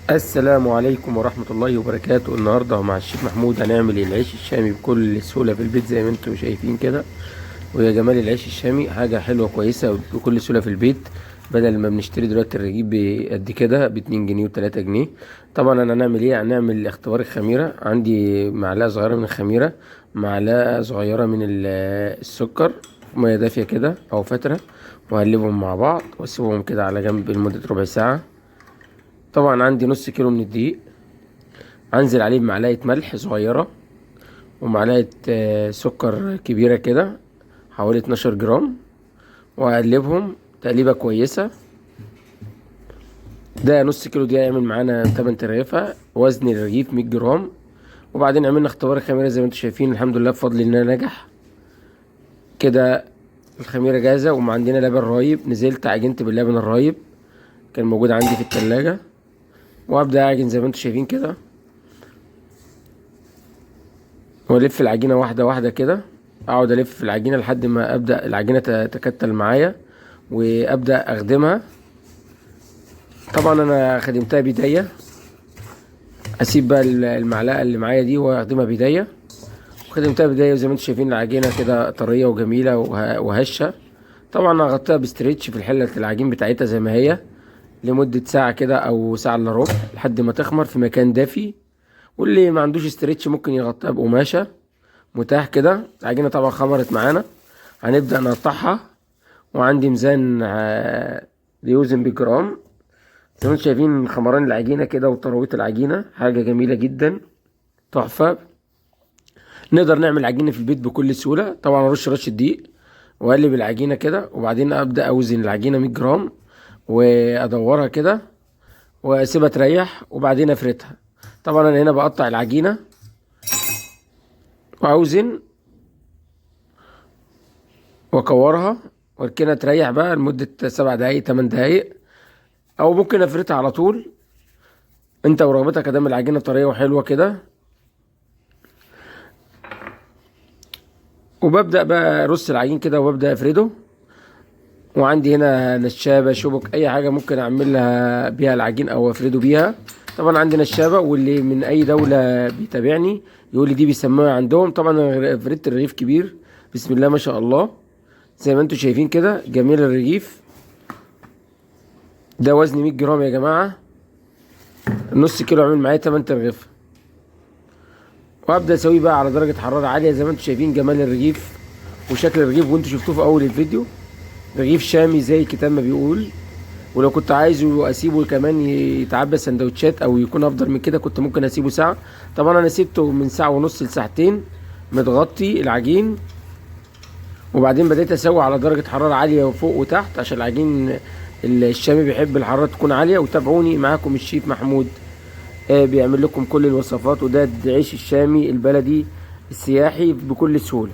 السلام عليكم ورحمة الله وبركاته. النهاردة مع الشيخ محمود هنعمل العيش الشامي بكل سهولة في البيت زي ما انتم شايفين كده. ويا جمال العيش الشامي حاجة حلوة كويسة بكل سهولة في البيت، بدل ما بنشتري دلوقتي الرغيف بقد كده ب2 جنيه و3 جنيه. طبعا انا هنعمل ايه؟ هنعمل اختبار الخميرة. عندي معلقة صغيرة من الخميرة، معلقة صغيرة من السكر، مية دافية كده او فترة، وهقلبهم مع بعض واسيبهم كده على جنب لمدة ربع ساعة. طبعا عندي نص كيلو من الدقيق، هنزل عليه بمعلقة ملح صغيرة ومعلقة سكر كبيرة كده حوالي 12 جرام، وهقلبهم تقليبة كويسة. ده نص كيلو دقيق يعمل معانا 8 رغيفة، وزن الرغيف 100 جرام. وبعدين عملنا اختبار الخميرة زي ما انتم شايفين، الحمد لله بفضل الله نجح كده. الخميرة جاهزة وما عندنا لبن رايب، نزلت عجنت باللبن الرايب كان موجود عندي في التلاجة، وابدأ اعجن زي ما انتم شايفين كده، والف العجينه واحده واحده كده. اقعد الف في العجينه لحد ما ابدا العجينه تتكتل معايا، وابدا اخدمها. طبعا انا خدمتها بدايه، اسيب بقى المعلقه اللي معايا دي واخدمها بدايه، وخدمتها بدايه زي ما انتم شايفين العجينه كده طريه وجميله وهشه. طبعا هغطيها بستريتش في الحله العجين بتاعتها زي ما هي لمده ساعه كده او ساعه الا ربع لحد ما تخمر في مكان دافي. واللي ما عندوش استريتش ممكن يغطيها بقماشه متاح كده. العجينه طبعا خمرت معانا، هنبدا نقطعها. وعندي ميزان بيوزن بجرام. زي ما انتم شايفين خمران العجينه كده وطراوه العجينه حاجه جميله جدا، تحفه. نقدر نعمل عجينه في البيت بكل سهوله. طبعا ارش رشه دقيق واقلب العجينه كده، وبعدين ابدا اوزن العجينه 100 جرام وادورها كده واسيبها تريح، وبعدين افردها. طبعا انا هنا بقطع العجينه واوزن واكورها واركنها تريح بقى لمدة 7 دقايق 8 دقايق، او ممكن افردها على طول انت ورغبتك ادام العجينة طرية وحلوة كده. وببدأ بقى ارص العجين كده وببدأ افرده. وعندي هنا نشابة شبك اي حاجة ممكن اعملها بيها العجين او افرده بيها. طبعا عندي نشابة، واللي من اي دولة بيتابعني يقول لي دي بيسموها عندهم. طبعا انا فردت الرغيف كبير بسم الله ما شاء الله زي ما انتم شايفين كده، جميل الرغيف ده. وزن 100 جرام يا جماعه، نص كيلو عامل معايا 8 رغيف. وابدا اسويه بقى على درجه حراره عاليه زي ما انتم شايفين جمال الرغيف وشكل الرغيف، وانتم شفتوه في اول الفيديو. رغيف شامي زي الكتاب ما بيقول. ولو كنت عايزه اسيبه كمان يتعبى سندوتشات او يكون افضل من كده كنت ممكن اسيبه ساعه. طبعا انا سيبته من ساعه ونص لساعتين متغطي العجين، وبعدين بدأت اسوي على درجة حرارة عالية وفوق وتحت عشان العجين الشامي بيحب الحرارة تكون عالية. وتابعوني معاكم الشيف محمود بيعمل لكم كل الوصفات. وده العيش الشامي البلدي السياحي بكل سهولة.